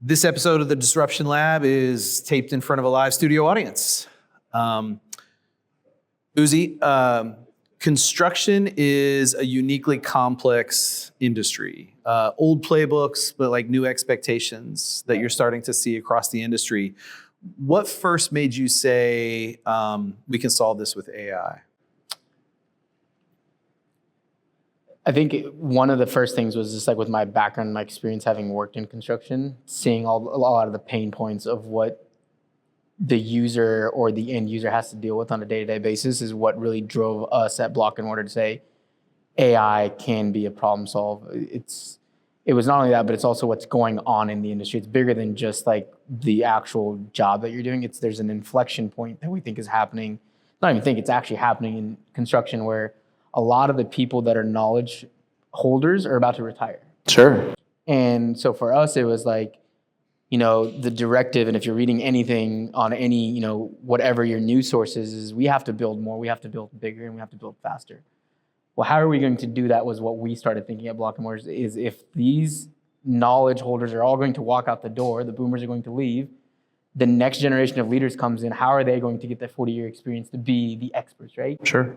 This episode of the Disruption Lab is taped in front of a live studio audience. Uzi, construction is a uniquely complex industry. Old playbooks, but like new expectations that you're starting to see across the industry. What first made you say, we can solve this with AI? I think one of the first things was just like with my background, my experience having worked in construction, seeing a lot of the pain points of what the user or the end user has to deal with on a day-to-day basis is what really drove us at Block Mortar to say AI can be a problem solve. It was not only that, but it's also what's going on in the industry. It's bigger than just like the actual job that you're doing. There's an inflection point that we think is happening. Not even think, it's actually happening in construction where a lot of the people that are knowledge holders are about to retire. Sure. And so for us, it was like, the directive, and if you're reading anything on any, whatever your news sources is, we have to build more, we have to build bigger, and we have to build faster. Well, how are we going to do that was what we started thinking at Block Mortar is if these knowledge holders are all going to walk out the door, the boomers are going to leave, the next generation of leaders comes in, how are they going to get that 40-year experience to be the experts, right? Sure.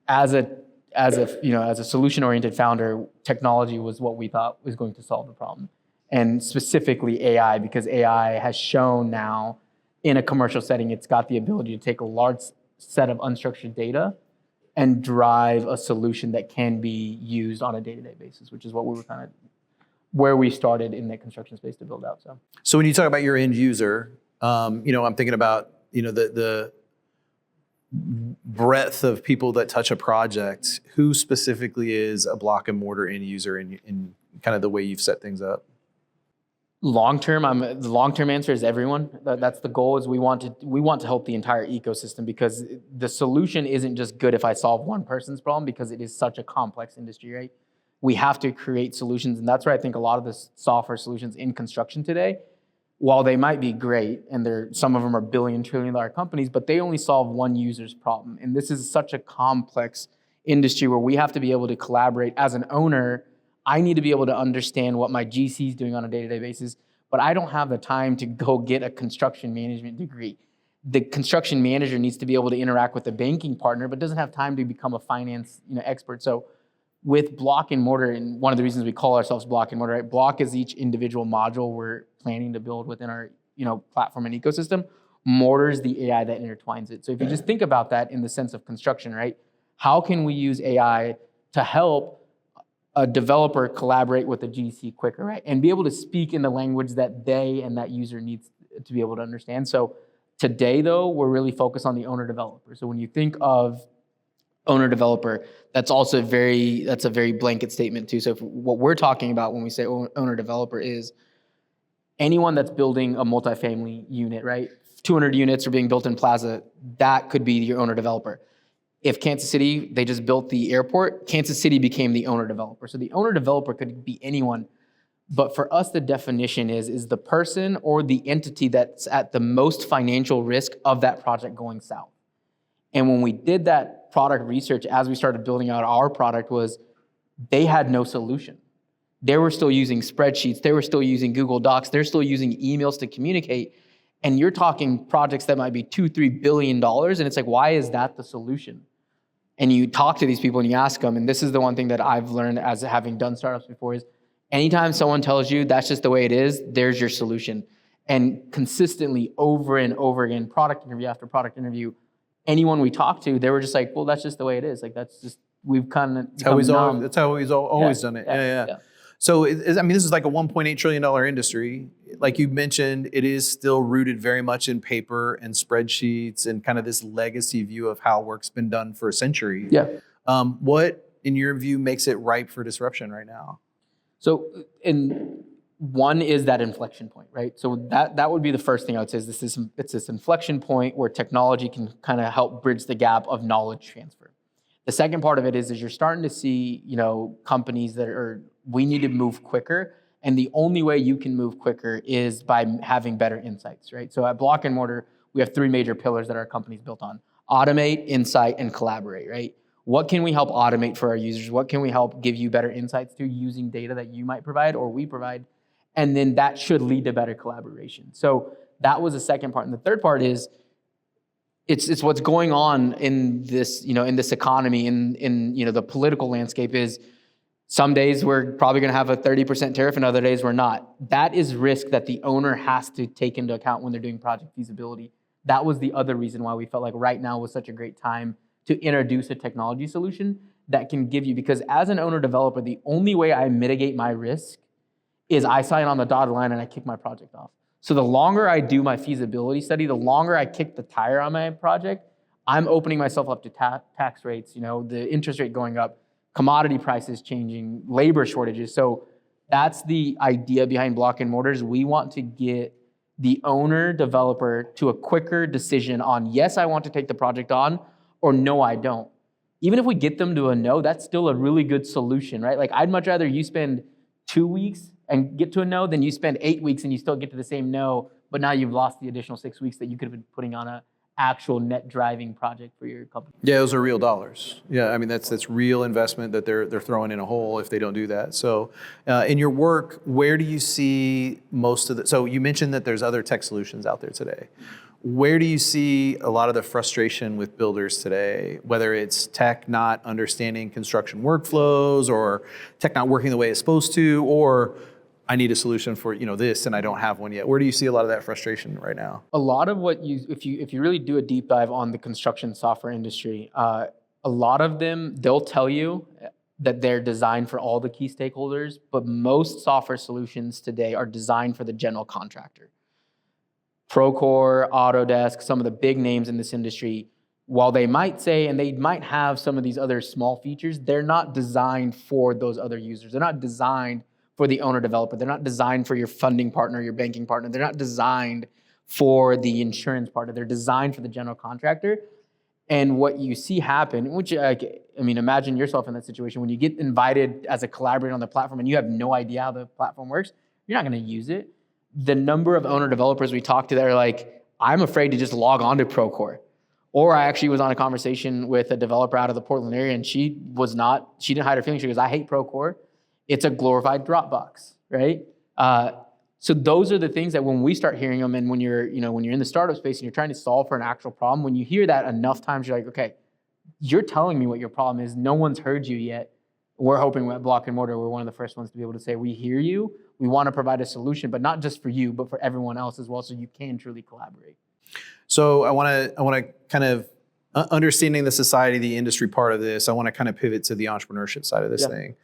As a solution-oriented founder, technology was what we thought was going to solve the problem. And specifically AI, because AI has shown now in a commercial setting, it's got the ability to take a large set of unstructured data and drive a solution that can be used on a day-to-day basis, which is what we were kind of where we started in the construction space to build out. So when you talk about your end user, I'm thinking about, the breadth of people that touch a project. Who specifically is a Block and Mortar end user in kind of the way you've set things up? The long-term answer is everyone. That's the goal. Is we want to help the entire ecosystem, because the solution isn't just good if I solve one person's problem, because it is such a complex industry, right? We have to create solutions, and that's where I think a lot of the software solutions in construction today, while they might be great, and some of them are billion, trillion-dollar companies, but they only solve one user's problem. And this is such a complex industry where we have to be able to collaborate. As an owner, I need to be able to understand what my GC is doing on a day-to-day basis, but I don't have the time to go get a construction management degree. The construction manager needs to be able to interact with the banking partner, but doesn't have time to become a finance expert. So with Block and Mortar, and one of the reasons we call ourselves Block and Mortar, right? Block is each individual module we're planning to build within our platform and ecosystem. Mortar is the AI that intertwines it. So if you just think about that in the sense of construction, right? How can we use AI to help a developer collaborate with a GC quicker, right? And be able to speak in the language that they and that user needs to be able to understand. So today, though, we're really focused on the owner developer. So when you think of owner developer, that's a very blanket statement too. So what we're talking about when we say owner developer is anyone that's building a multifamily unit, right? 200 units are being built in Plaza, that could be your owner developer. If Kansas City, they just built the airport, Kansas City became the owner developer. So the owner developer could be anyone. But for us, the definition is the person or the entity that's at the most financial risk of that project going south. And when we did that product research, as we started building out our product, was they had no solution. They were still using spreadsheets. They were still using Google Docs. They're still using emails to communicate. And you're talking projects that might be $2-3 billion. And it's like, why is that the solution? And you talk to these people and you ask them, and this is the one thing that I've learned as having done startups before is anytime someone tells you that's just the way it is, there's your solution. And consistently over and over again, product interview after product interview, anyone we talked to, they were just like, well, that's just the way it is. Like, that's just, we've kind of that's how he's always done it. Yeah. So, this is like a $1.8 trillion industry. Like you mentioned, it is still rooted very much in paper and spreadsheets and kind of this legacy view of how work's been done for a century. Yeah. What, in your view, makes it ripe for disruption right now? So, one is that inflection point, right? So that would be the first thing I would say is it's this inflection point where technology can kind of help bridge the gap of knowledge transfer. The second part of it is you're starting to see, companies we need to move quicker. And the only way you can move quicker is by having better insights, right? So at Block and Mortar, we have 3 major pillars that our company's built on: automate, insight, and collaborate, right? What can we help automate for our users? What can we help give you better insights to using data that you might provide or we provide? And then that should lead to better collaboration. So that was the second part. And the third part is it's what's going on in this, in this economy, in the political landscape is some days we're probably going to have a 30% tariff and other days we're not. That is risk that the owner has to take into account when they're doing project feasibility. That was the other reason why we felt like right now was such a great time to introduce a technology solution that can give you, because as an owner developer, the only way I mitigate my risk is I sign on the dotted line and I kick my project off. So the longer I do my feasibility study, the longer I kick the tire on my project, I'm opening myself up to tax rates, the interest rate going up, commodity prices changing, labor shortages. So that's the idea behind Block Mortars. We want to get the owner developer to a quicker decision on, yes, I want to take the project on, or no, I don't. Even if we get them to a no, that's still a really good solution, right? Like I'd much rather you spend 2 weeks and get to a no than you spend 8 weeks and you still get to the same no, but now you've lost the additional 6 weeks that you could have been putting on a actual net driving project for your company. Yeah, those are real dollars. Yeah, I mean that's real investment that they're throwing in a hole if they don't do that. So, in your work, where do you see most of the? So you mentioned that there's other tech solutions out there today. Where do you see a lot of the frustration with builders today? Whether it's tech not understanding construction workflows, or tech not working the way it's supposed to, or I need a solution for this and I don't have one yet. Where do you see a lot of that frustration right now? A lot of what if you really do a deep dive on the construction software industry, a lot of them, they'll tell you that they're designed for all the key stakeholders, but most software solutions today are designed for the general contractor. Procore, Autodesk, some of the big names in this industry, while they might say, and they might have some of these other small features, they're not designed for those other users. They're not designed for the owner developer. They're not designed for your funding partner, your banking partner. They're not designed for the insurance partner. They're designed for the general contractor. And what you see happen, which imagine yourself in that situation, when you get invited as a collaborator on the platform and you have no idea how the platform works, you're not going to use it. The number of owner developers we talk to that are like, I'm afraid to just log on to Procore. Or I actually was on a conversation with a developer out of the Portland area, and she didn't hide her feelings. She goes, I hate Procore. It's a glorified Dropbox, right? So those are the things that when we start hearing them, and when you're in the startup space and you're trying to solve for an actual problem, when you hear that enough times, you're like, okay, you're telling me what your problem is. No one's heard you yet. We're hoping at Block Mortar, we're one of the first ones to be able to say, we hear you. We want to provide a solution, but not just for you, but for everyone else as well, so you can truly collaborate. So I want to kind of understanding the society, the industry part of this. I want to kind of pivot to the entrepreneurship side of this thing.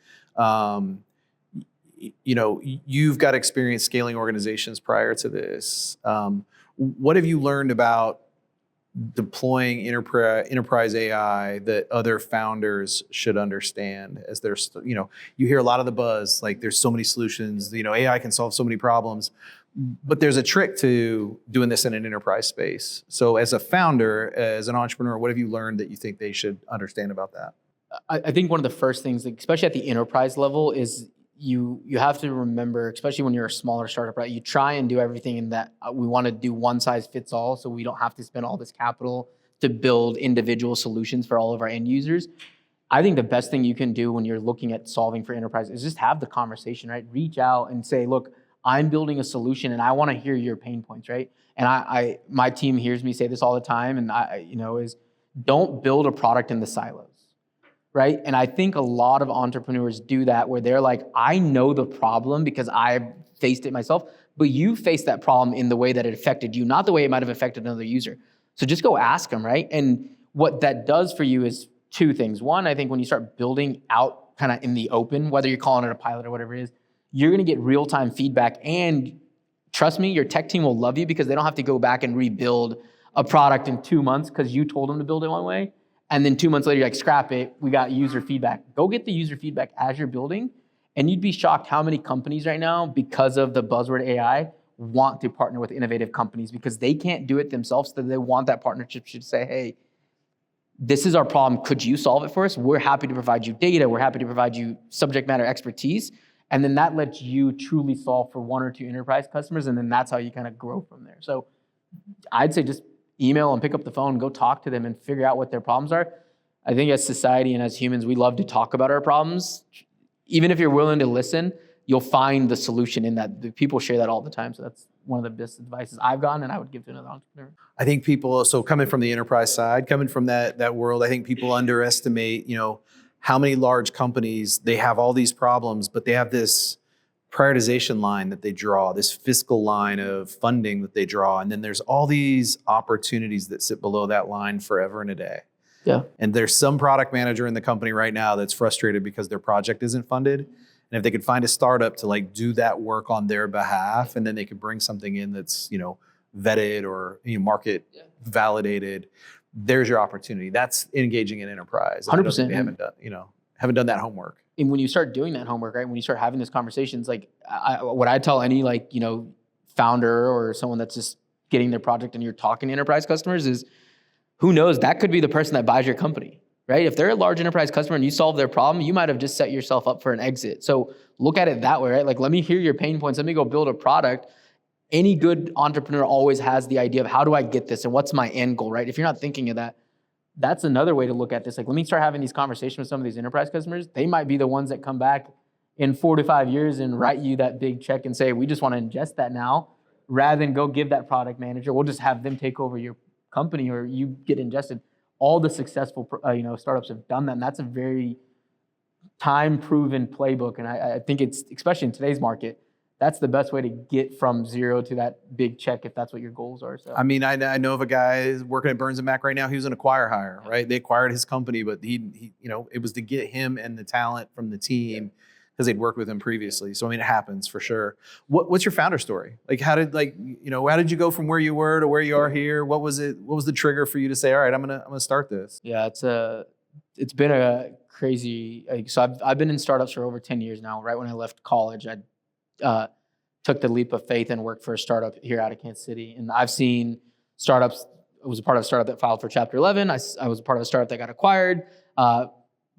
You've got experience scaling organizations prior to this. What have you learned about deploying enterprise AI that other founders should understand as they're, you hear a lot of the buzz, like there's so many solutions, AI can solve so many problems, but there's a trick to doing this in an enterprise space. So as a founder, as an entrepreneur, what have you learned that you think they should understand about that? I think one of the first things, especially at the enterprise level, is you have to remember, especially when you're a smaller startup, right? You try and do everything in that we want to do one size fits all, so we don't have to spend all this capital to build individual solutions for all of our end users. I think the best thing you can do when you're looking at solving for enterprise is just have the conversation, right? Reach out and say, look, I'm building a solution and I want to hear your pain points, right? And my team hears me say this all the time, and is don't build a product in the silos. Right? And I think a lot of entrepreneurs do that, where they're like, I know the problem because I've faced it myself, but you faced that problem in the way that it affected you, not the way it might have affected another user. So just go ask them, right? And what that does for you is two things. One, I think when you start building out kind of in the open, whether you're calling it a pilot or whatever it is, you're going to get real-time feedback. And trust me, your tech team will love you because they don't have to go back and rebuild a product in 2 months because you told them to build it one way. And then 2 months later, you're like, scrap it, we got user feedback. Go get the user feedback as you're building, and you'd be shocked how many companies right now, because of the buzzword AI, want to partner with innovative companies because they can't do it themselves, so they want that partnership to say, hey, this is our problem, could you solve it for us? We're happy to provide you data, we're happy to provide you subject matter expertise, and then that lets you truly solve for 1 or 2 enterprise customers, and then that's how you kind of grow from there. So I'd say just email and pick up the phone, go talk to them and figure out what their problems are. I think as society and as humans, we love to talk about our problems. Even if you're willing to listen, you'll find the solution in that. The people share that all the time. So that's one of the best advices I've gotten and I would give to another entrepreneur. I think people, so coming from the enterprise side, coming from that world, I think people underestimate, how many large companies, they have all these problems, but they have this prioritization line that they draw, this fiscal line of funding that they draw. And then there's all these opportunities that sit below that line forever and a day. Yeah. And there's some product manager in the company right now that's frustrated because their project isn't funded. And if they could find a startup to like do that work on their behalf, and then they could bring something in that's, vetted or market validated, there's your opportunity. That's engaging in enterprise. 100%. They haven't done that homework. And when you start doing that homework, right? When you start having these conversations, like what I tell any founder or someone that's just getting their project and you're talking to enterprise customers is, who knows, that could be the person that buys your company. Right? If they're a large enterprise customer and you solve their problem, you might have just set yourself up for an exit. So look at it that way, right? Like, let me hear your pain points. Let me go build a product. Any good entrepreneur always has the idea of how do I get this and what's my end goal, right? If you're not thinking of that, that's another way to look at this. Like, let me start having these conversations with some of these enterprise customers. They might be the ones that come back in 4 to 5 years and write you that big check and say, we just want to ingest that now, rather than go give that product manager. We'll just have them take over your company or you get ingested. All the successful, startups have done that, and that's a very time-proven playbook. And I think it's, especially in today's market, that's the best way to get from zero to that big check if that's what your goals are. So, I mean, I know of a guy working at Burns and Mac right now. He was an acquire hire, right? They acquired his company, but he it was to get him and the talent from the team because they'd worked with him previously. So I mean, it happens for sure. What's your founder story? Like, how did you go from where you were to where you are here? What was it? What was the trigger for you to say, all right, I'm gonna start this? Yeah, it's been a crazy. So I've been in startups for over 10 years now. Right when I left college, I took the leap of faith and worked for a startup here out of Kansas City. And I've seen startups. I was a part of a startup that filed for Chapter 11. I was a part of a startup that got acquired.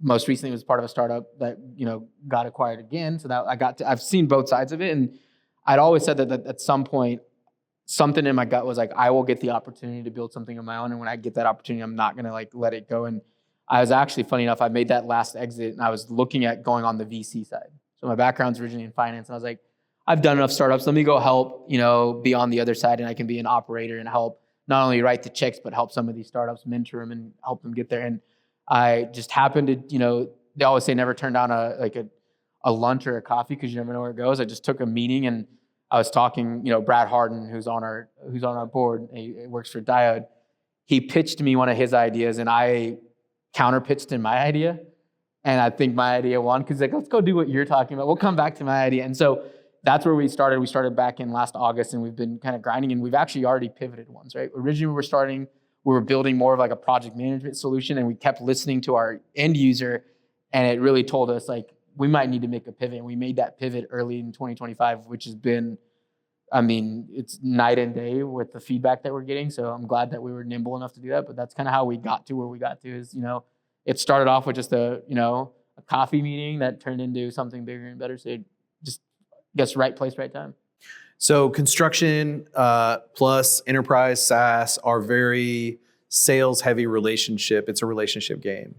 Most recently was part of a startup that got acquired again. So that I've seen both sides of it, and I'd always said that at some point, something in my gut was like, I will get the opportunity to build something of my own, and when I get that opportunity, I'm not gonna let it go. And I was actually, funny enough, I made that last exit, and I was looking at going on the VC side. So my background's originally in finance, and I was like, I've done enough startups. Let me go help, be on the other side, and I can be an operator and help not only write the checks, but help some of these startups, mentor them, and help them get there. And I just happened to, they always say never turn down a lunch or a coffee because you never know where it goes. I just took a meeting and I was talking, Brad Harden, who's on our board, he works for Diode. He pitched me one of his ideas and I counter-pitched in my idea. And I think my idea won because like, let's go do what you're talking about. We'll come back to my idea. And so that's where we started. We started back in last August and we've been kind of grinding and we've actually already pivoted once, right? Originally we were building more of like a project management solution and we kept listening to our end user and it really told us like, we might need to make a pivot. And we made that pivot early in 2025, which has been, it's night and day with the feedback that we're getting. So I'm glad that we were nimble enough to do that, but that's kind of how we got to where we got to is, it started off with just a coffee meeting that turned into something bigger and better. So just, I guess, right place, right time. So construction plus enterprise SaaS are very sales heavy relationship. It's a relationship game.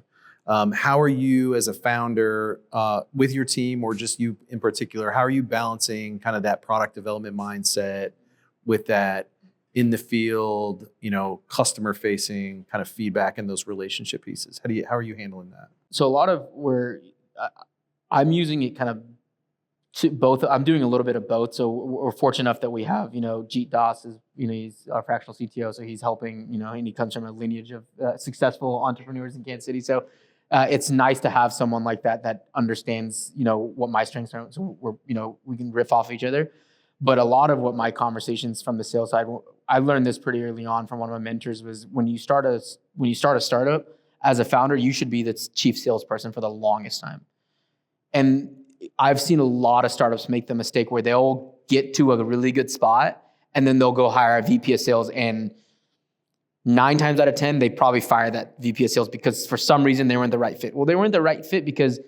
How are you as a founder with your team or just you in particular, how are you balancing kind of that product development mindset with that in the field, customer facing kind of feedback and those relationship pieces? How are you handling that? So a lot of where I'm using it kind of to both. I'm doing a little bit of both. So we're fortunate enough that we have, Jeet Das is, he's our fractional CTO. So he's helping, and he comes from a lineage of successful entrepreneurs in Kansas City. So it's nice to have someone like that understands, what my strengths are. So we can riff off each other. But a lot of what my conversations from the sales side, I learned this pretty early on from one of my mentors, was when you start a startup as a founder, you should be the chief salesperson for the longest time. And I've seen a lot of startups make the mistake where they'll get to a really good spot and then they'll go hire a VP of sales, and 9 times out of 10, they probably fire that VP of sales because for some reason they weren't the right fit. Well, they weren't the right fit because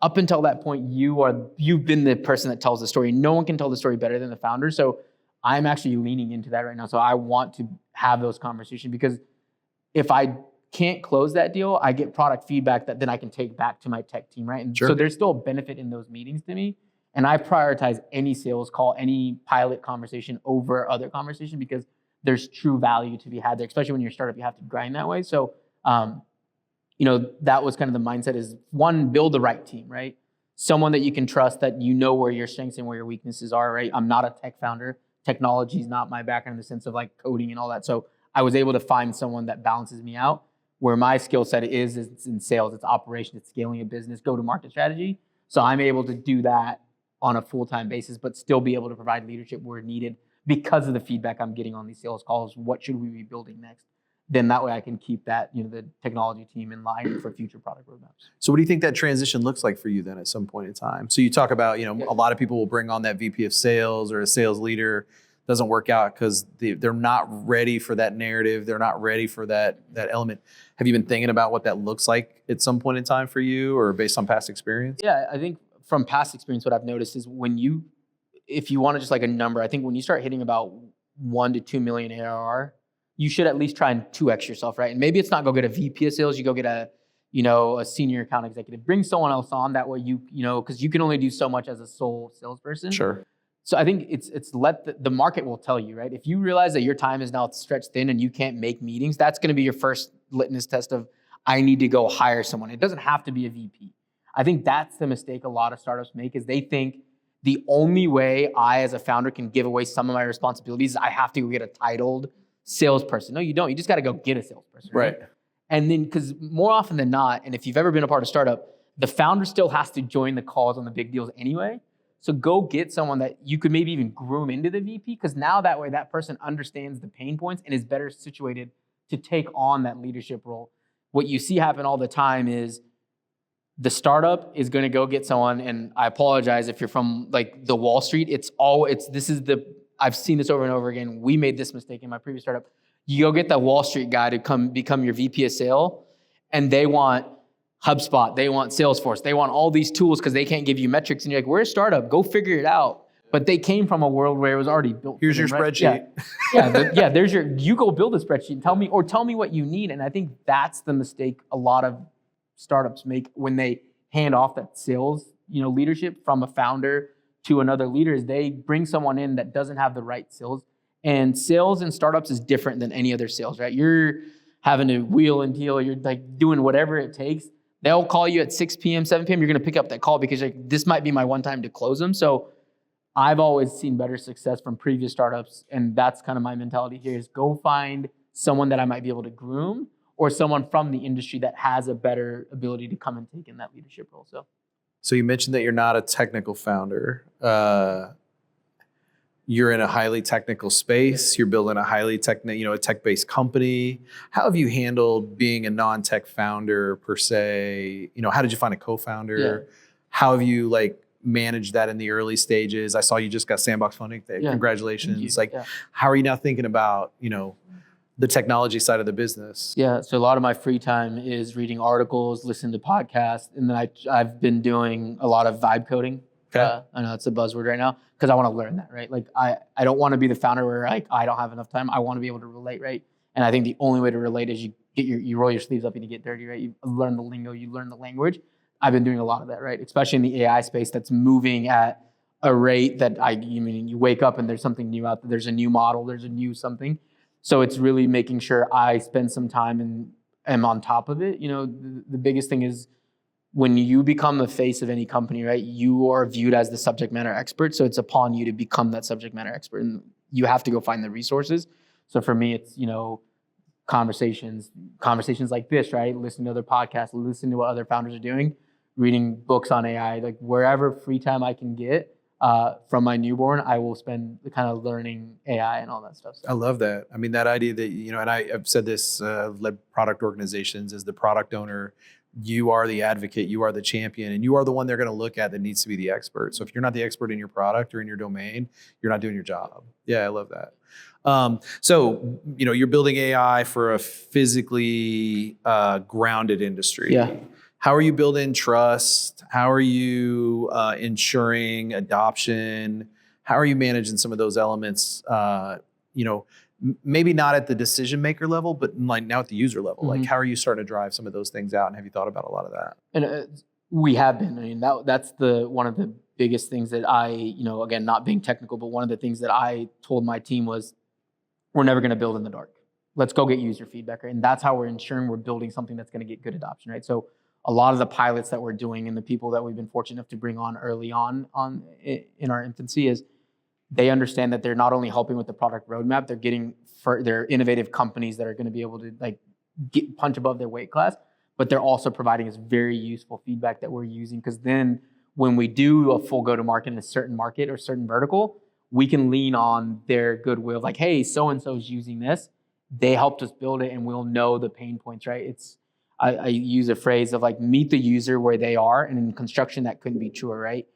up until that point, you've been the person that tells the story. No one can tell the story better than the founder. So I'm actually leaning into that right now. So I want to have those conversations because if I can't close that deal, I get product feedback that then I can take back to my tech team, right? And Sure. So there's still a benefit in those meetings to me. And I prioritize any sales call, any pilot conversation over other conversation because there's true value to be had there, especially when you're a startup, you have to grind that way. So, that was kind of the mindset is one, build the right team, right? Someone that you can trust, that you know where your strengths and where your weaknesses are, right? I'm not a tech founder. Technology is not my background in the sense of like coding and all that. So I was able to find someone that balances me out. Where my skill set is it's in sales, it's operations, it's scaling a business, go-to-market strategy. So I'm able to do that on a full-time basis, but still be able to provide leadership where needed because of the feedback I'm getting on these sales calls. What should we be building next? Then that way I can keep that, the technology team in line for future product roadmaps. So what do you think that transition looks like for you then at some point in time? So you talk about, a lot of people will bring on that VP of sales or a sales leader, doesn't work out because they're not ready for that narrative. They're not ready for that element. Have you been thinking about what that looks like at some point in time for you or based on past experience? Yeah, I think from past experience, what I've noticed is if you want to just like a number, I think when you start hitting about 1 to 2 million ARR, you should at least try and 2x yourself, right? And maybe it's not go get a VP of sales, you go get a senior account executive. Bring someone else on that way because you can only do so much as a sole salesperson. Sure. So I think it's let the market will tell you, right? If you realize that your time is now stretched thin and you can't make meetings, that's going to be your first litmus test of I need to go hire someone. It doesn't have to be a VP. I think that's the mistake a lot of startups make is they think the only way I as a founder can give away some of my responsibilities is I have to go get a titled salesperson. No, you don't. You just got to go get a salesperson. Right. And then because more often than not, and if you've ever been a part of a startup, the founder still has to join the calls on the big deals anyway. So go get someone that you could maybe even groom into the VP because now that way that person understands the pain points and is better situated to take on that leadership role. What you see happen all the time is the startup is going to go get someone, and I apologize if you're from like the Wall Street. I've seen this over and over again. We made this mistake in my previous startup. You go get that Wall Street guy to become your VP of sale, and they want HubSpot, they want Salesforce, they want all these tools because they can't give you metrics. And you're like, we're a startup, go figure it out. But they came from a world where it was already built. Here's your spreadsheet. You go build a spreadsheet, tell me what you need. And I think that's the mistake a lot of startups make when they hand off that sales, leadership from a founder to another leader is they bring someone in that doesn't have the right skills. And sales in startups is different than any other sales, right? You're having to wheel and deal, you're like doing whatever it takes. They'll call you at 6 p.m., 7 p.m. You're going to pick up that call because this might be my one time to close them. So I've always seen better success from previous startups. And that's kind of my mentality here is go find someone that I might be able to groom or someone from the industry that has a better ability to come and take in that leadership role. So you mentioned that you're not a technical founder. You're in a highly technical space. You're building a highly a tech-based company. How have you handled being a non-tech founder per se? How did you find a co-founder? Yeah. How have you managed that in the early stages? I saw you just got sandbox funding. Yeah. Congratulations. How are you now thinking about, the technology side of the business? Yeah, so a lot of my free time is reading articles, listening to podcasts, and then I've been doing a lot of vibe coding. Okay. I know it's a buzzword right now because I want to learn that, right? I don't want to be the founder where I don't have enough time. I want to be able to relate, right? And I think the only way to relate is you roll your sleeves up and you get dirty, right? You learn the lingo, you learn the language. I've been doing a lot of that, right? Especially in the AI space that's moving at a rate that you wake up and there's something new out there. There's a new model, there's a new something. So it's really making sure I spend some time and am on top of it. The biggest thing is when you become the face of any company, right, you are viewed as the subject matter expert. So it's upon you to become that subject matter expert and you have to go find the resources. So for me, it's, conversations like this, right? Listening to other podcasts, listening to what other founders are doing, reading books on AI, wherever free time I can get. From my newborn, I will spend kind of learning AI and all that stuff. I love that. I mean, that idea that, and I've said this, led product organizations as the product owner, you are the advocate, you are the champion, and you are the one they're going to look at that needs to be the expert. So if you're not the expert in your product or in your domain, you're not doing your job. Yeah, I love that. So, you're building AI for a physically grounded industry. Yeah. How are you building trust? How are you ensuring adoption? How are you managing some of those elements? Maybe not at the decision maker level, but now at the user level. Mm-hmm. How are you starting to drive some of those things out? And have you thought about a lot of that? And we have been. I mean, that's one of the biggest things that I, again, not being technical, but one of the things that I told my team was, we're never going to build in the dark. Let's go get user feedback, right? And that's how we're ensuring we're building something that's going to get good adoption, right? So a lot of the pilots that we're doing and the people that we've been fortunate enough to bring on early on in our infancy is they understand that they're not only helping with the product roadmap, they're getting they're innovative companies that are going to be able to like punch above their weight class, but they're also providing us very useful feedback that we're using, because then when we do a full go-to-market in a certain market or certain vertical, we can lean on their goodwill, like, hey, so-and-so is using this. They helped us build it, and we'll know the pain points, right? I use a phrase of like, meet the user where they are, and in construction, that couldn't be truer, right?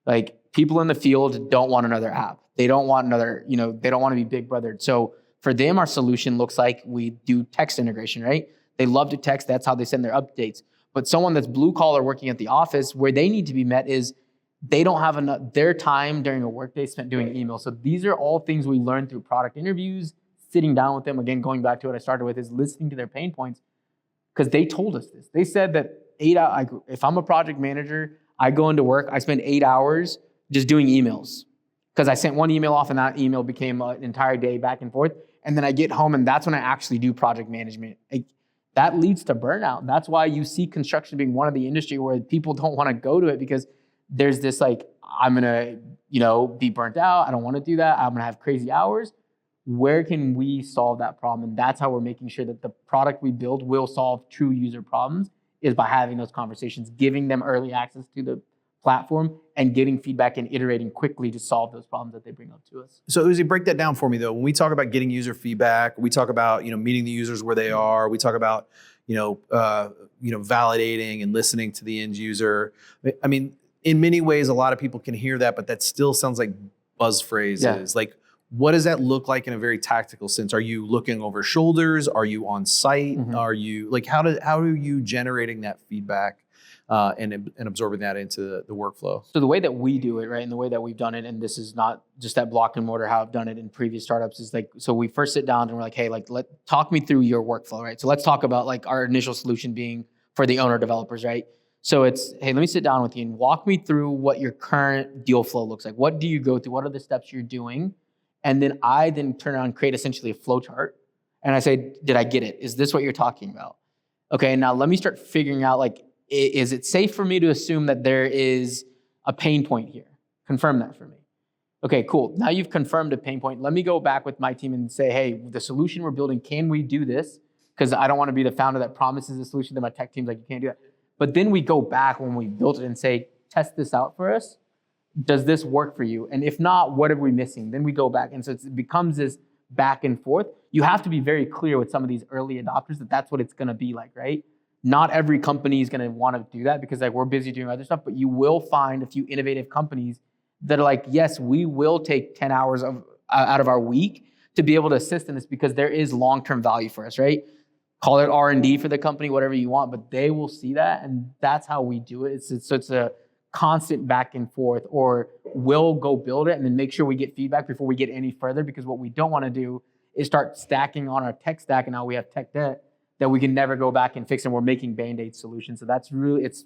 Like, people in the field don't want another app. They don't want another, they don't want to be big brothered. So for them, our solution looks like we do text integration, right? They love to text. That's how they send their updates. But someone that's blue collar working at the office, where they need to be met is they don't have enough, their time during a workday spent doing email. So these are all things we learned through product interviews, sitting down with them. Again, going back to what I started with, is listening to their pain points, because they told us this. They said that if I'm a project manager, I go into work, I spend 8 hours just doing emails, because I sent one email off and that email became an entire day back and forth. And then I get home and that's when I actually do project management. That leads to burnout. That's why you see construction being one of the industry where people don't want to go to it, because there's this like, I'm going to, be burnt out. I don't want to do that. I'm going to have crazy hours. Where can we solve that problem? And that's how we're making sure that the product we build will solve true user problems, is by having those conversations, giving them early access to the platform, and getting feedback and iterating quickly to solve those problems that they bring up to us. So Uzi, break that down for me though. When we talk about getting user feedback, we talk about, meeting the users where they are. We talk about, validating and listening to the end user. I mean, in many ways, a lot of people can hear that, but that still sounds like buzz phrases. Yeah. Like, what does that look like in a very tactical sense? Are you looking over shoulders? Are you on site? Mm-hmm. Are you like, how are you generating that feedback and absorbing that into the workflow? So the way that we do it, right, and the way that we've done it, and this is not just at Block Mortar, how I've done it in previous startups, is like, so we first sit down and we're like, hey, like, talk me through your workflow, right? So let's talk about like our initial solution being for the owner developers, right? So it's, hey, let me sit down with you and walk me through what your current deal flow looks like. What do you go through? What are the steps you're doing? And then I turn around and create essentially a flow chart. And I say, did I get it? Is this what you're talking about? Okay, now let me start figuring out, like, is it safe for me to assume that there is a pain point here? Confirm that for me. Okay, cool. Now you've confirmed a pain point. Let me go back with my team and say, hey, the solution we're building, can we do this? Because I don't want to be the founder that promises a solution to my tech team's like, you can't do that. But then we go back when we built it and say, test this out for us. Does this work for you? And if not, what are we missing? Then we go back. And so it becomes this back and forth. You have to be very clear with some of these early adopters that that's what it's going to be like, right? Not every company is going to want to do that, because like we're busy doing other stuff, but you will find a few innovative companies that are like, yes, we will take 10 hours out of our week to be able to assist in this, because there is long-term value for us, right? Call it R&D for the company, whatever you want, but they will see that, and that's how we do it. It's a constant back and forth, or we'll go build it and then make sure we get feedback before we get any further, because what we don't want to do is start stacking on our tech stack, and now we have tech debt that we can never go back and fix, and we're making Band-Aid solutions. So that's really, it's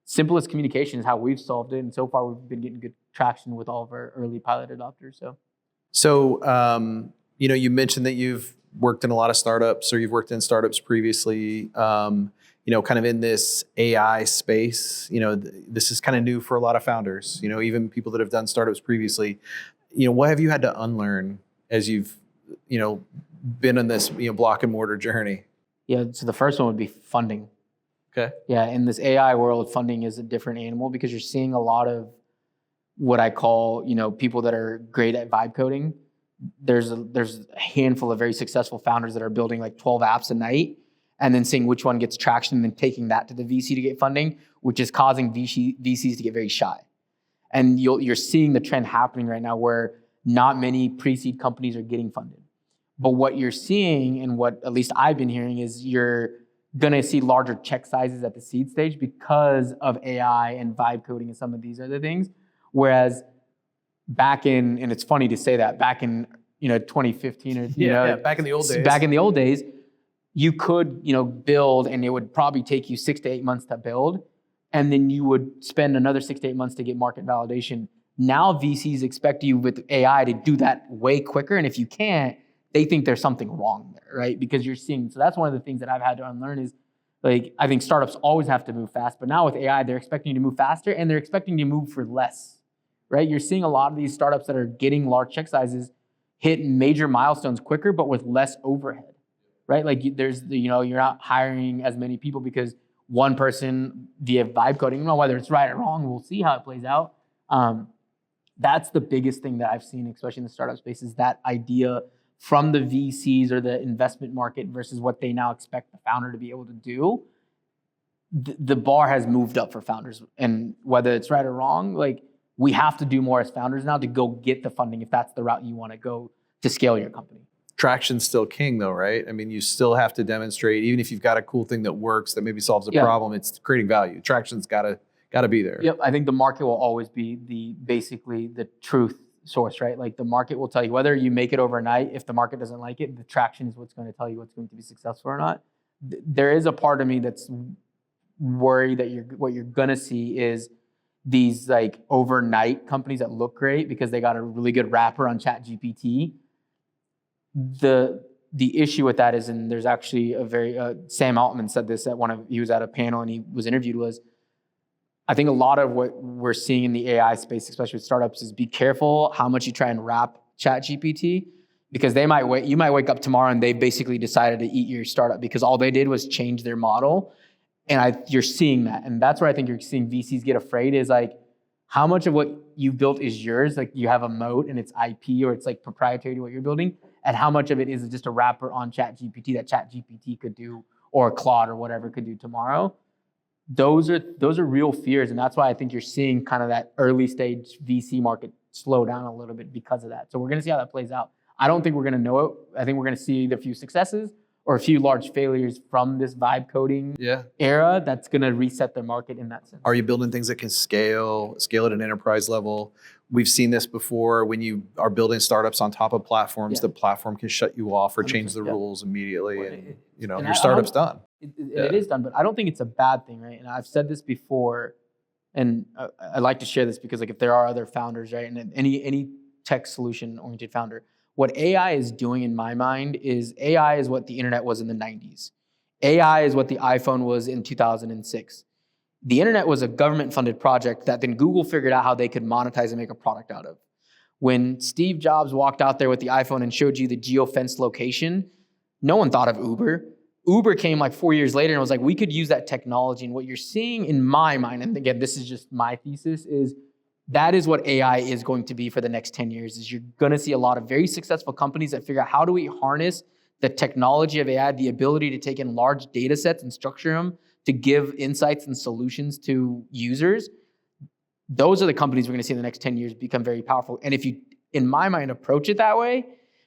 simplest communication is how we've solved it, and so far we've been getting good traction with all of our early pilot adopters. So you mentioned that you've worked in a lot of startups, or you've worked in startups previously, kind of in this AI space. This is kind of new for a lot of founders, even people that have done startups previously. What have you had to unlearn as you've, been on this, Block and Mortar journey? Yeah, so the first one would be funding. Okay. Yeah, in this AI world, funding is a different animal, because you're seeing a lot of what I call, people that are great at vibe coding. There's a handful of very successful founders that are building like 12 apps a night, and then seeing which one gets traction and then taking that to the VC to get funding, which is causing VCs to get very shy. And you're seeing the trend happening right now where not many pre-seed companies are getting funded. But what you're seeing, and what at least I've been hearing, is you're going to see larger check sizes at the seed stage because of AI and vibe coding and some of these other things. Whereas back in, and it's funny to say that, back in 2015 or back in the old days. Back in the old days, you could build, and it would probably take you 6 to 8 months to build. and then you would spend another 6 to 8 months to get market validation. Now VCs expect you with AI to do that way quicker, and if you can't, they think there's something wrong there, right? Because you're seeing, so that's one of the things that I've had to unlearn is, like, I think startups always have to move fast, but now with AI, they're expecting you to move faster and they're expecting you to move for less, right? You're seeing a lot of these startups that are getting large check sizes hit major milestones quicker, but with less overhead, right? Like you're not hiring as many people because one person via vibe coding, I don't know whether it's right or wrong, we'll see how it plays out. That's the biggest thing that I've seen, especially in the startup space, is that idea from the VCs or the investment market versus what they now expect the founder to be able to do. The bar has moved up for founders, and whether it's right or wrong, like, we have to do more as founders now to go get the funding if that's the route you want to go to scale your company. Traction's still king though, right? I mean, you still have to demonstrate, even if you've got a cool thing that works, that maybe solves a problem, it's creating value. Traction's gotta be there. Yep, I think the market will always be basically the truth source, right? Like, the market will tell you whether you make it overnight. If the market doesn't like it, the traction is what's going to tell you what's going to be successful or not. There is a part of me that's worried that what you're going to see is these like overnight companies that look great because they got a really good wrapper on ChatGPT. The issue with that is, and there's actually a very Sam Altman said this at he was at a panel and he was interviewed, was, I think a lot of what we're seeing in the AI space, especially with startups, is be careful how much you try and wrap ChatGPT, because you might wake up tomorrow and they basically decided to eat your startup because all they did was change their model. And you're seeing that. And that's where I think you're seeing VCs get afraid, is like, how much of what you built is yours? Like, you have a moat and it's IP or it's like proprietary to what you're building. And how much of it is just a wrapper on ChatGPT that ChatGPT could do, or Claude or whatever could do tomorrow. Those are real fears. And that's why I think you're seeing kind of that early stage VC market slow down a little bit because of that. So we're going to see how that plays out. I don't think we're going to know it. I think we're going to see either a few successes or a few large failures from this vibe coding era that's going to reset the market in that sense. Are you building things that can scale at an enterprise level? We've seen this before when you are building startups on top of platforms, the platform can shut you off or change the rules immediately, and your startup's done. It is done, but I don't think it's a bad thing, right? And I've said this before, and I like to share this because, like, if there are other founders, right, and any tech solution-oriented founder, what AI is doing in my mind is AI is what the internet was in the 90s. AI is what the iPhone was in 2006. The internet was a government-funded project that then Google figured out how they could monetize and make a product out of. When Steve Jobs walked out there with the iPhone and showed you the geo-fenced location, no one thought of Uber. Uber came like 4 years later and was like, we could use that technology. And what you're seeing in my mind, and again, this is just my thesis, is that is what AI is going to be for the next 10 years, is you're going to see a lot of very successful companies that figure out how do we harness the technology of AI, the ability to take in large data sets and structure them to give insights and solutions to users. Those are the companies we're going to see in the next 10 years become very powerful. And if you, in my mind, approach it that way,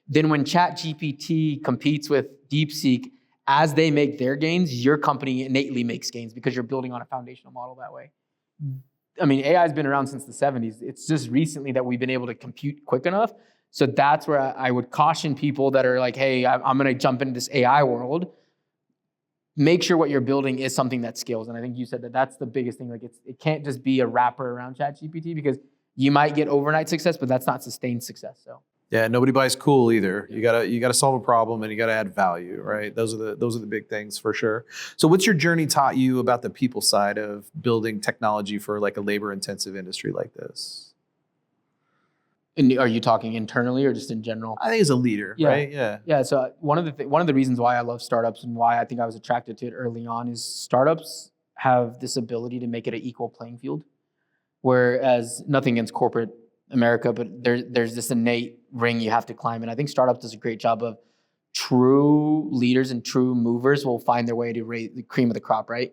then when ChatGPT competes with DeepSeek, as they make their gains, your company innately makes gains because you're building on a foundational model that way. I mean, AI has been around since the 70s. It's just recently that we've been able to compute quick enough. So that's where I would caution people that are like, hey, I'm going to jump into this AI world. Make sure what you're building is something that scales. And I think you said that that's the biggest thing. Like, it can't just be a wrapper around ChatGPT, because you might get overnight success, but that's not sustained success. So yeah, nobody buys cool either. You gotta solve a problem and you gotta add value, right? Those are the big things for sure. So what's your journey taught you about the people side of building technology for like a labor intensive industry like this? And are you talking internally or just in general? I think as a leader, right? Yeah. Yeah. So one of the reasons why I love startups and why I think I was attracted to it early on is startups have this ability to make it an equal playing field. Whereas, nothing against corporate America, but there's this innate ring you have to climb. And I think startups does a great job of true leaders and true movers will find their way to raise the cream of the crop, right?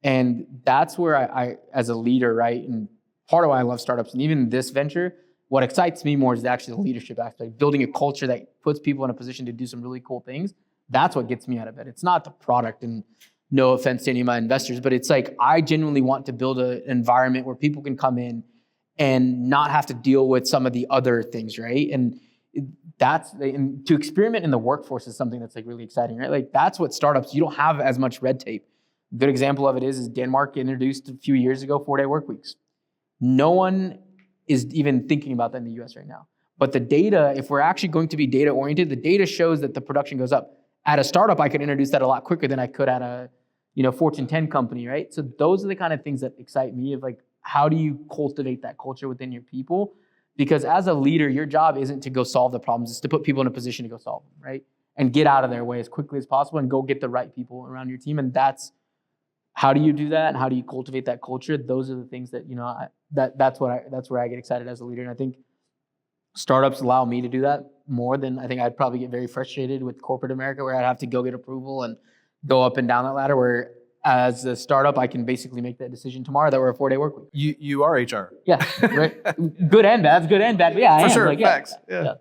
And that's where I as a leader, right? And part of why I love startups, and even this venture, what excites me more is actually the leadership aspect, building a culture that puts people in a position to do some really cool things. That's what gets me out of it. It's not the product, and no offense to any of my investors, but it's like, I genuinely want to build an environment where people can come in and not have to deal with some of the other things, right? And to experiment in the workforce is something that's like really exciting, right? Like, that's what startups, you don't have as much red tape. Good example of it is Denmark introduced a few years ago 4-day work weeks. No one is even thinking about that in the US right now. But the data, if we're actually going to be data oriented, the data shows that the production goes up. At a startup, I could introduce that a lot quicker than I could at a Fortune 10 company, right? So those are the kind of things that excite me of like, how do you cultivate that culture within your people? Because as a leader, your job isn't to go solve the problems, it's to put people in a position to go solve them, right? And get out of their way as quickly as possible and go get the right people around your team. And that's, how do you do that? And how do you cultivate that culture? Those are the things that, that's where I get excited as a leader. And I think startups allow me to do that more than I think I'd probably get very frustrated with corporate America, where I'd have to go get approval and go up and down that ladder, where as a startup, I can basically make that decision tomorrow that we're a 4-day work week. You are HR. Yeah, right. Good and bad. That's good and bad. But yeah, For I am. sure. Like, Facts. Yeah.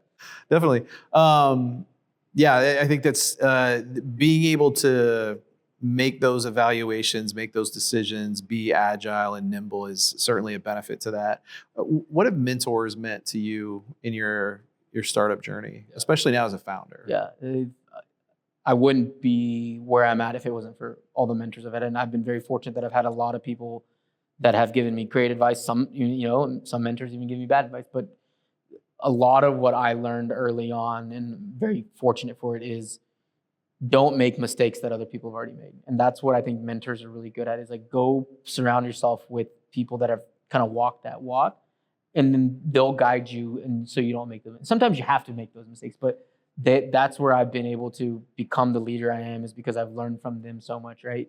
Definitely. I think that's being able to make those evaluations, make those decisions, be agile and nimble is certainly a benefit to that. What have mentors meant to you in your startup journey, especially now as a founder? Yeah, I wouldn't be where I'm at if it wasn't for all the mentors I've had. And I've been very fortunate that I've had a lot of people that have given me great advice. Some, some mentors even give me bad advice. But a lot of what I learned early on, and very fortunate for it, is don't make mistakes that other people have already made. And that's what I think mentors are really good at, is like, go surround yourself with people that have kind of walked that walk, and then they'll guide you, and so you don't make them. Sometimes you have to make those mistakes, but that's where I've been able to become the leader I am, is because I've learned from them so much, right?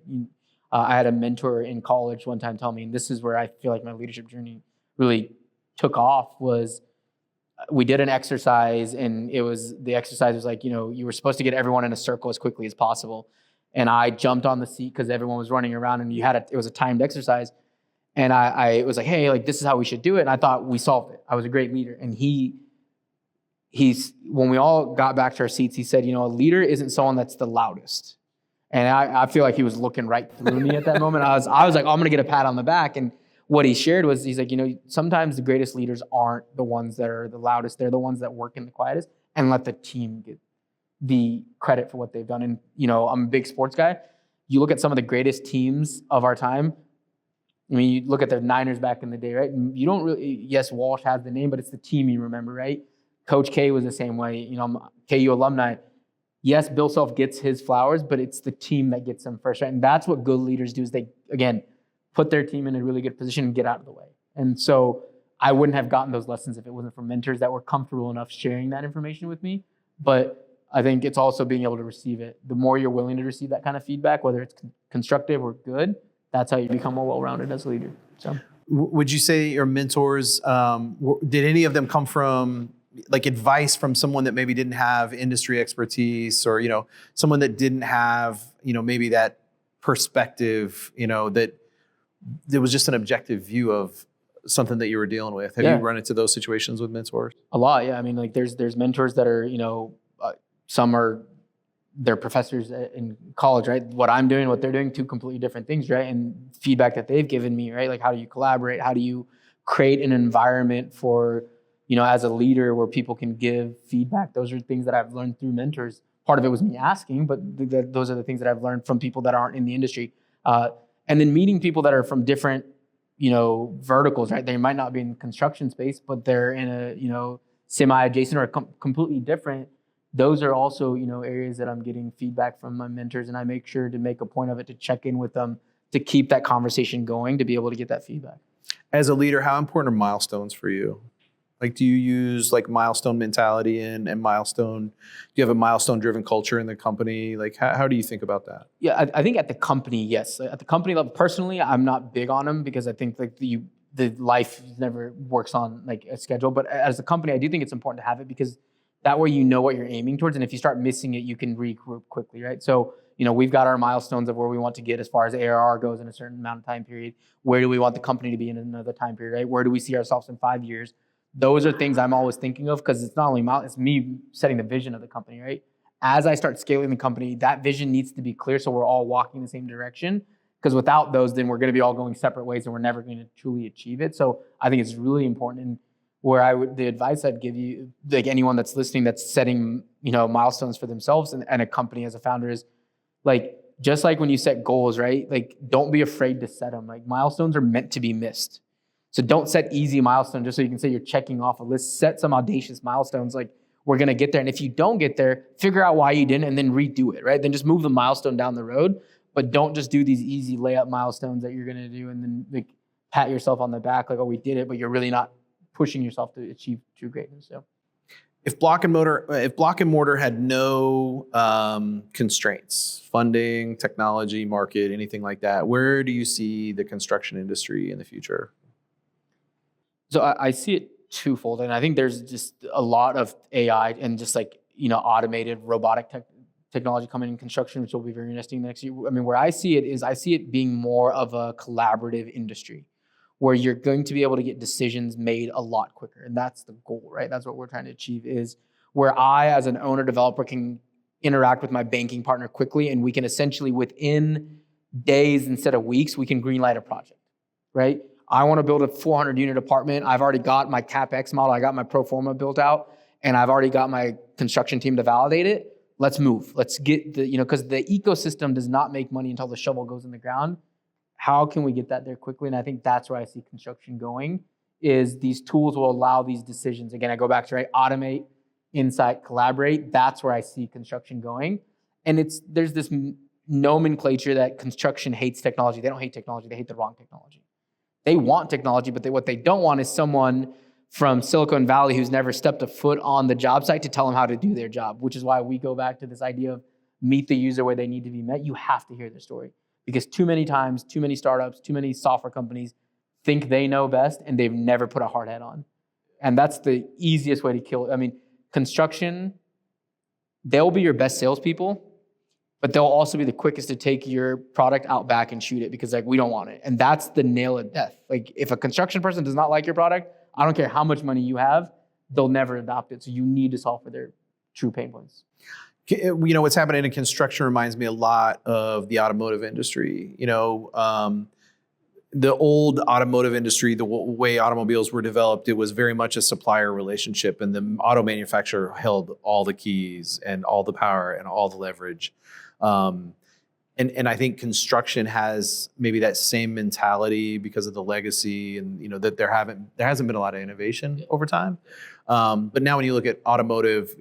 I had a mentor in college one time tell me, and this is where I feel like my leadership journey really took off, was we did an exercise, and the exercise was like, you were supposed to get everyone in a circle as quickly as possible. And I jumped on the seat because everyone was running around, and it was a timed exercise. And I was like, hey, like, this is how we should do it. And I thought we solved it. I was a great leader. And when we all got back to our seats, he said, a leader isn't someone that's the loudest. And I feel like he was looking right through me at that moment. I was like, oh, I'm going to get a pat on the back. And what he shared was, he's like, sometimes the greatest leaders aren't the ones that are the loudest. They're the ones that work in the quietest and let the team get the credit for what they've done. And, I'm a big sports guy. You look at some of the greatest teams of our time. I mean, you look at the Niners back in the day, right? And you don't really, yes, Walsh has the name, but it's the team you remember, right? Coach K was the same way. I'm KU alumni. Yes, Bill Self gets his flowers, but it's the team that gets them first, right? And that's what good leaders do, is they, again, put their team in a really good position and get out of the way. And so I wouldn't have gotten those lessons if it wasn't from mentors that were comfortable enough sharing that information with me. But I think it's also being able to receive it. The more you're willing to receive that kind of feedback, whether it's constructive or good, that's how you become more well-rounded as a leader. So, would you say your mentors, did any of them come from like advice from someone that maybe didn't have industry expertise, or, someone that didn't have, maybe that perspective, that there was just an objective view of something that you were dealing with? Have you run into those situations with mentors? A lot, yeah. I mean, like there's mentors that are, some they're professors in college, right? What I'm doing, what they're doing, two completely different things, right? And feedback that they've given me, right? Like, how do you collaborate? How do you create an environment for, as a leader where people can give feedback? Those are things that I've learned through mentors. Part of it was me asking, but those are the things that I've learned from people that aren't in the industry. And then meeting people that are from different, verticals, right? They might not be in the construction space, but they're in a, semi-adjacent or completely different. Those are also, areas that I'm getting feedback from my mentors, and I make sure to make a point of it to check in with them to keep that conversation going, to be able to get that feedback. As a leader, how important are milestones for you? Like, do you use like milestone mentality and milestone? Do you have a milestone-driven culture in the company? Like, how do you think about that? Yeah, I think at the company, yes. At the company level, personally, I'm not big on them, because I think like the life never works on like a schedule. But as a company, I do think it's important to have it, because that way you know what you're aiming towards, and if you start missing it, you can regroup quickly, right? So, we've got our milestones of where we want to get as far as ARR goes in a certain amount of time period. Where do we want the company to be in another time period, right? Where do we see ourselves in 5 years? Those are things I'm always thinking of, because it's not only it's me setting the vision of the company, right? As I start scaling the company, that vision needs to be clear, so we're all walking the same direction. Because without those, then we're going to be all going separate ways, and we're never going to truly achieve it. So I think it's really important. And the advice I'd give you, like anyone that's listening, that's setting, milestones for themselves and a company as a founder, is like, just like when you set goals, right? Like, don't be afraid to set them. Like, milestones are meant to be missed. So don't set easy milestones just so you can say you're checking off a list. Set some audacious milestones like, we're going to get there. And if you don't get there, figure out why you didn't and then redo it, right? Then just move the milestone down the road, but don't just do these easy layup milestones that you're going to do and then like pat yourself on the back like, oh, we did it, but you're really not pushing yourself to achieve true greatness. So If Block and Mortar had no constraints, funding, technology, market, anything like that, where do you see the construction industry in the future? So I see it twofold, and I think there's just a lot of AI and just like, automated robotic technology coming in construction, which will be very interesting next year. I mean, where I see it is I see it being more of a collaborative industry where you're going to be able to get decisions made a lot quicker. And that's the goal, right? That's what we're trying to achieve, is where I, as an owner developer, can interact with my banking partner quickly, and we can essentially within days instead of weeks, we can greenlight a project, right? I want to build a 400 unit apartment. I've already got my CapEx model. I got my pro forma built out, and I've already got my construction team to validate it. Let's move. Let's get because the ecosystem does not make money until the shovel goes in the ground. How can we get that there quickly? And I think that's where I see construction going, is these tools will allow these decisions. Again, I go back to, right, automate, insight, collaborate. That's where I see construction going. And there's this nomenclature that construction hates technology. They don't hate technology. They hate the wrong technology. They want technology, but what they don't want is someone from Silicon Valley who's never stepped a foot on the job site to tell them how to do their job, which is why we go back to this idea of meet the user where they need to be met. You have to hear their story, because too many times, too many startups, too many software companies think they know best and they've never put a hard hat on. And that's the easiest way to kill it. I mean, construction, they'll be your best salespeople, but they'll also be the quickest to take your product out back and shoot it because like, we don't want it. And that's the nail of death. Like, if a construction person does not like your product, I don't care how much money you have, they'll never adopt it. So you need to solve for their true pain points. What's happening in construction reminds me a lot of the automotive industry. The old automotive industry, the way automobiles were developed, it was very much a supplier relationship, and the auto manufacturer held all the keys and all the power and all the leverage. And I think construction has maybe that same mentality because of the legacy, and that there hasn't been a lot of innovation over time. But now when you look at automotive,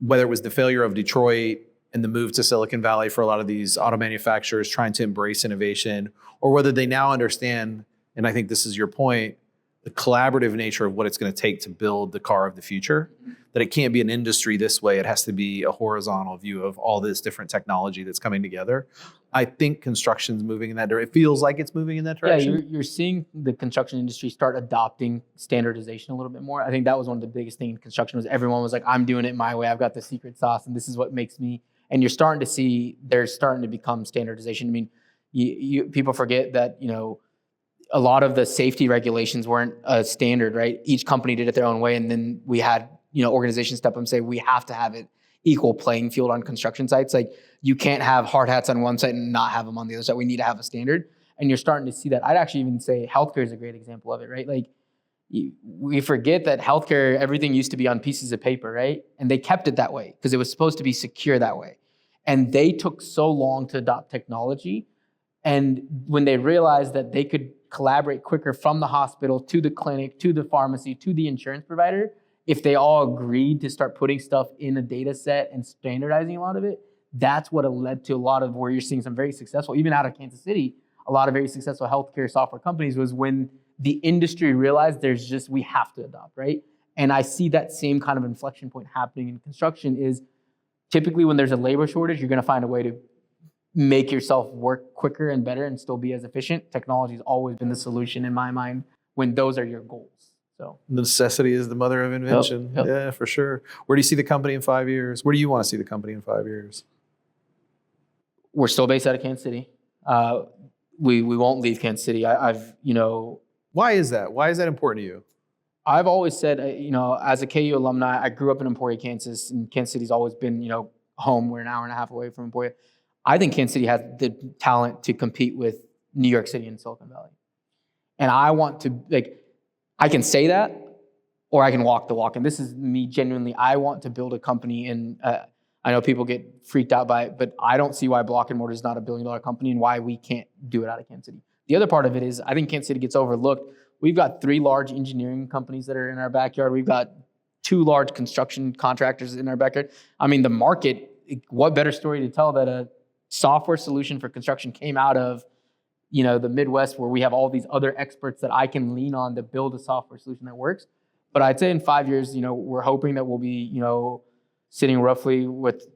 whether it was the failure of Detroit and the move to Silicon Valley for a lot of these auto manufacturers trying to embrace innovation, or whether they now understand, and I think this is your point, the collaborative nature of what it's going to take to build the car of the future, that it can't be an industry this way. It has to be a horizontal view of all this different technology that's coming together. I think construction's moving in that direction. It feels like it's moving in that direction. Yeah, you're seeing the construction industry start adopting standardization a little bit more. I think that was one of the biggest things in construction, was everyone was like, I'm doing it my way. I've got the secret sauce, and this is what makes me. And you're starting to see there's starting to become standardization. I mean, people forget that, a lot of the safety regulations weren't a standard, right? Each company did it their own way. And then we had, organizations step up and say, we have to have it equal playing field on construction sites. Like, you can't have hard hats on one side and not have them on the other side. We need to have a standard. And you're starting to see that. I'd actually even say healthcare is a great example of it, right? Like, we forget that healthcare, everything used to be on pieces of paper, right? And they kept it that way because it was supposed to be secure that way. And they took so long to adopt technology. And when they realized that they could collaborate quicker from the hospital to the clinic, to the pharmacy, to the insurance provider, if they all agreed to start putting stuff in a data set and standardizing a lot of it, that's what led to a lot of where you're seeing some very successful, even out of Kansas City, a lot of very successful healthcare software companies, was when the industry realized we have to adopt, right? And I see that same kind of inflection point happening in construction. Is typically when there's a labor shortage, you're going to find a way to make yourself work quicker and better and still be as efficient. Technology has always been the solution in my mind when those are your goals. So necessity is the mother of invention. Yep. Yeah, for sure. Where do you see the company in 5 years? Where do you want to see the company in 5 years? We're still based out of Kansas City. We won't leave Kansas City. Why is that? Why is that important to you? I've always said, as a KU alumni, I grew up in Emporia, Kansas, and Kansas City's always been, home. We're an hour and a half away from Emporia. I think Kansas City has the talent to compete with New York City and Silicon Valley. And I want to, I can say that, or I can walk the walk. And this is me genuinely. I want to build a company I know people get freaked out by it, but I don't see why Block Mortar is not a $1 billion company and why we can't do it out of Kansas City. The other part of it is I think Kansas City gets overlooked. We've got 3 large engineering companies that are in our backyard. We've got 2 large construction contractors in our backyard. I mean, the market, what better story to tell that a software solution for construction came out of, the Midwest, where we have all these other experts that I can lean on to build a software solution that works. But I'd say in 5 years, we're hoping that we'll be, sitting roughly with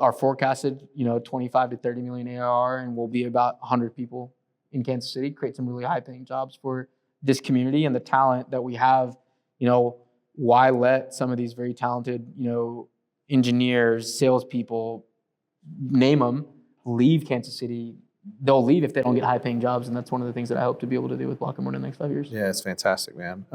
our forecasted, 25 to 30 million ARR, and we'll be about 100 people in Kansas City, create some really high paying jobs for this community and the talent that we have. Why let some of these very talented, engineers, salespeople, name them, leave Kansas City? They'll leave if they don't get high paying jobs. And that's one of the things that I hope to be able to do with Block Mortar in the next 5 years. Yeah, it's fantastic, man.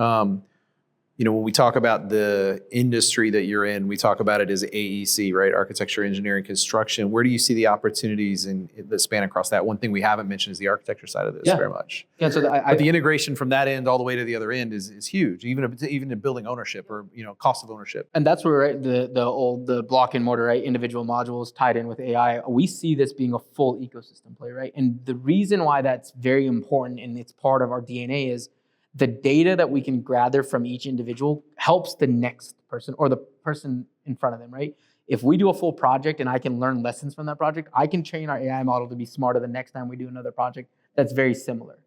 When we talk about the industry that you're in, we talk about it as AEC, right? Architecture, engineering, construction. Where do you see the opportunities that span across that? One thing we haven't mentioned is the architecture side of this very much. Yeah, so but the integration from that end all the way to the other end is huge, even in building ownership or cost of ownership. And that's where, right, the Block and Mortar, right, individual modules tied in with AI. We see this being a full ecosystem play, right? And the reason why that's very important and it's part of our DNA is the data that we can gather from each individual helps the next person or the person in front of them, right? If we do a full project and I can learn lessons from that project, I can train our AI model to be smarter the next time we do another project that's very similar.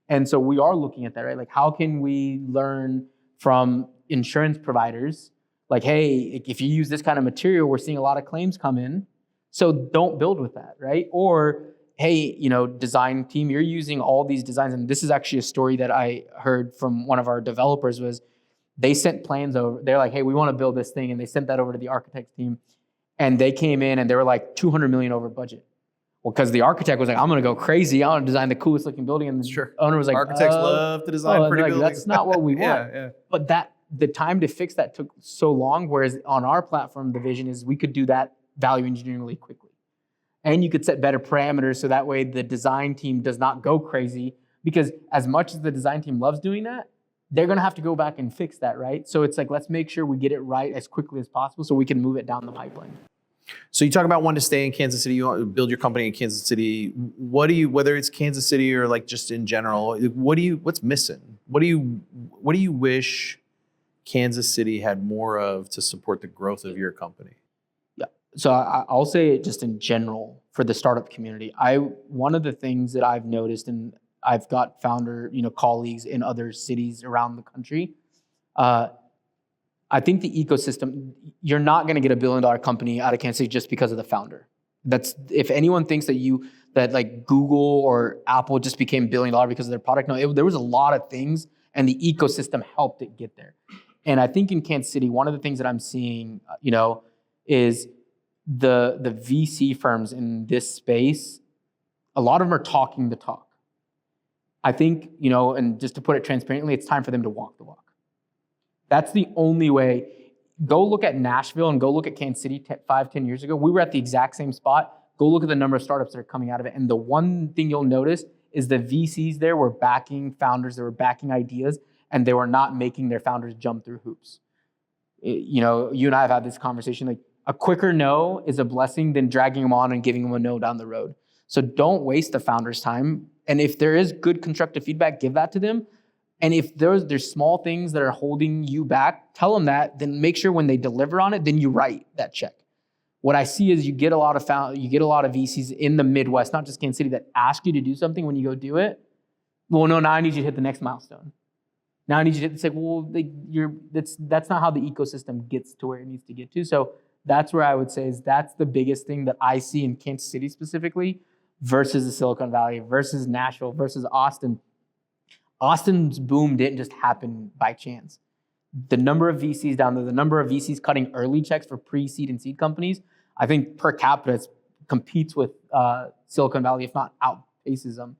And so we are looking at that, right? Like, how can we learn from insurance providers? Like, hey, if you use this kind of material, we're seeing a lot of claims come in, so don't build with that, right? Or hey, design team, you're using all these designs. And this is actually a story that I heard from one of our developers was they sent plans over. They're like, hey, we want to build this thing. And they sent that over to the architects team. And they came in and they were like 200 million over budget. Well, because the architect was like, I'm going to go crazy. I want to design the coolest looking building. And the owner was like, architects love to design pretty buildings. That's not what we want. Yeah. But the time to fix that took so long. Whereas on our platform, the vision is we could do that value engineering really quickly. And you could set better parameters so that way the design team does not go crazy, because as much as the design team loves doing that, they're going to have to go back and fix that, right? So it's like, let's make sure we get it right as quickly as possible so we can move it down the pipeline. So you talk about wanting to stay in Kansas City, you want to build your company in Kansas City. Whether it's Kansas City or like just in general, what's missing? What do you wish Kansas City had more of to support the growth of your company? So I'll say it just in general for the startup community. One of the things that I've noticed, and I've got founder, colleagues in other cities around the country. I think the ecosystem, you're not going to get $1 billion company out of Kansas City just because of the founder. That's, if anyone thinks that like Google or Apple just became $1 billion because of their product, no, there was a lot of things and the ecosystem helped it get there. And I think in Kansas City, one of the things that I'm seeing, is the VC firms in this space, a lot of them are talking the talk. I think, and just to put it transparently, it's time for them to walk the walk. That's the only way. Go look at Nashville and go look at Kansas City 5-10 years ago. We were at the exact same spot. Go look at the number of startups that are coming out of it. And the one thing you'll notice is the VCs there were backing founders, they were backing ideas, and they were not making their founders jump through hoops. You and I have had this conversation, like, a quicker no is a blessing than dragging them on and giving them a no down the road. So don't waste the founder's time. And if there is good constructive feedback, give that to them. And if there's small things that are holding you back, tell them that, then make sure when they deliver on it, then you write that check. What I see is you get a lot of VCs in the Midwest, not just Kansas City, that ask you to do something when you go do it. Well, no, now I need you to hit the next milestone. Now I need you to say, well, that's not how the ecosystem gets to where it needs to get to. So that's where I would say is that's the biggest thing that I see in Kansas City specifically versus the Silicon Valley, versus Nashville, versus Austin. Austin's boom didn't just happen by chance. The number of VCs down there, the number of VCs cutting early checks for pre-seed and seed companies, I think per capita competes with Silicon Valley, if not outpaces them.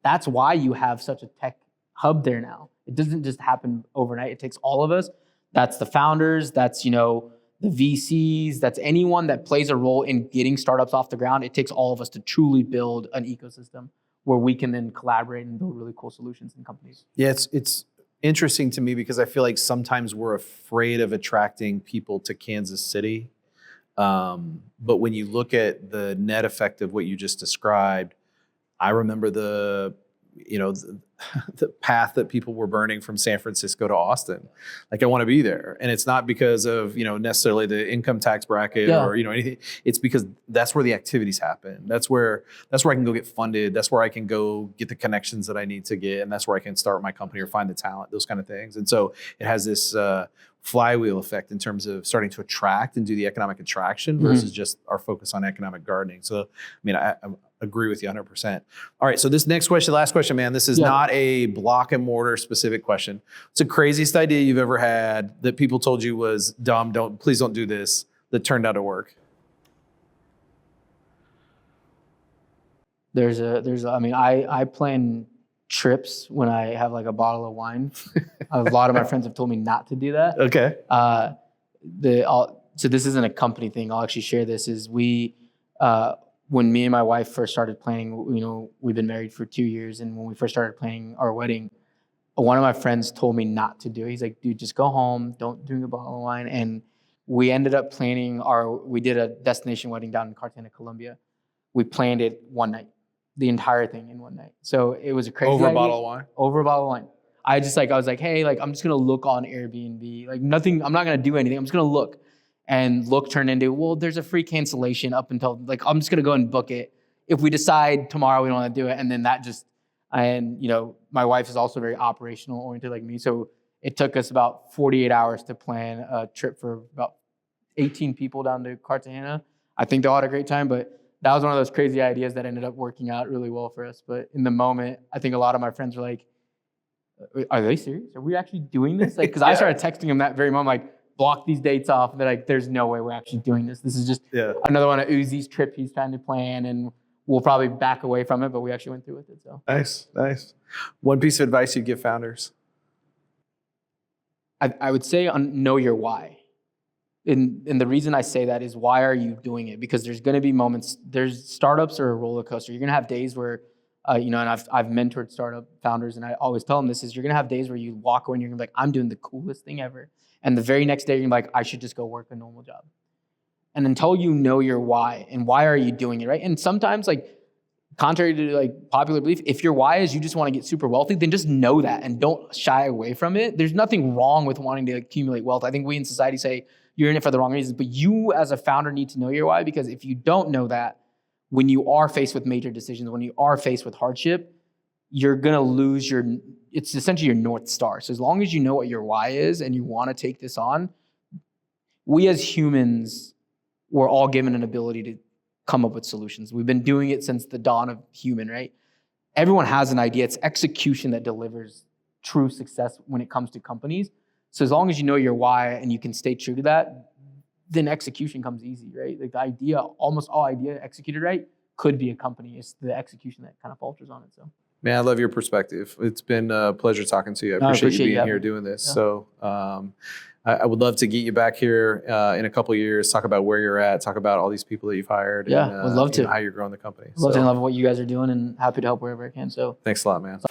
That's why you have such a tech hub there now. It doesn't just happen overnight. It takes all of us. That's the founders. That's, the VCs, that's anyone that plays a role in getting startups off the ground. It takes all of us to truly build an ecosystem where we can then collaborate and build really cool solutions in companies. Yeah, it's interesting to me because I feel like sometimes we're afraid of attracting people to Kansas City But when you look at the net effect of what you just described, I remember the path that people were burning from San Francisco to Austin. Like, I want to be there. And it's not because of, necessarily the income tax bracket or, anything. It's because that's where the activities happen. That's where I can go get funded. That's where I can go get the connections that I need to get. And that's where I can start my company or find the talent, those kind of things. And so it has this flywheel effect in terms of starting to attract and do the economic attraction versus just our focus on economic gardening. So, I agree with you 100%. All right, so this next question, last question, man, this is not a block and mortar specific question. It's the craziest idea you've ever had that people told you was dumb, please don't do this, that turned out to work. I plan trips when I have like a bottle of wine. A lot of my friends have told me not to do that. Okay. So this isn't a company thing. I'll actually share this. When me and my wife first started planning, we've been married for 2 years, and when we first started planning our wedding, one of my friends told me not to do it. He's like, dude, just go home, don't drink a bottle of wine. And we ended up we did a destination wedding down in Cartagena, Colombia. We planned it one night, the entire thing in one night. So it was a crazy idea. Over a bottle of wine. I was like, hey, I'm just gonna look on Airbnb, like nothing, I'm not gonna do anything. I'm just gonna look. And look turned into, well, there's a free cancellation up until, I'm just gonna go and book it. If we decide tomorrow we don't wanna do it, and then my wife is also very operational oriented like me. So it took us about 48 hours to plan a trip for about 18 people down to Cartagena. I think they all had a great time, but that was one of those crazy ideas that ended up working out really well for us. But in the moment, I think a lot of my friends were like, are they serious? Are we actually doing this? Because I started texting them that very moment, block these dates off. They're like, there's no way we're actually doing this. This is just another one of Uzi's trip he's trying to plan, and we'll probably back away from it, but we actually went through with it. So nice. One piece of advice you'd give founders? I would say know your why. And the reason I say that is, why are you doing it? Because there's going to be moments, startups are a roller coaster. You're going to have days where, and I've mentored startup founders, and I always tell them this is, you're going to have days where you walk away and you're going to be like, I'm doing the coolest thing ever. And the very next day, you're like, I should just go work a normal job. And until you know your why and why are you doing it, right? And sometimes, contrary to popular belief, if your why is you just want to get super wealthy, then just know that and don't shy away from it. There's nothing wrong with wanting to accumulate wealth. I think we in society say you're in it for the wrong reasons, but you as a founder need to know your why, because if you don't know that, when you are faced with major decisions, when you are faced with hardship, you're going to lose it's essentially your North Star. So as long as you know what your why is and you want to take this on, we as humans, we're all given an ability to come up with solutions. We've been doing it since the dawn of human, right? Everyone has an idea. It's execution that delivers true success when it comes to companies. So as long as you know your why and you can stay true to that, then execution comes easy, right? The idea, almost all idea executed right, could be a company. It's the execution that kind of falters on it. So, man, I love your perspective. It's been a pleasure talking to you. I appreciate you being here doing this. Yeah. So I would love to get you back here in a couple of years, talk about where you're at, talk about all these people that you've hired. Yeah, would love to. How you're growing the company. Love what you guys are doing, and happy to help wherever I can. So thanks a lot, man.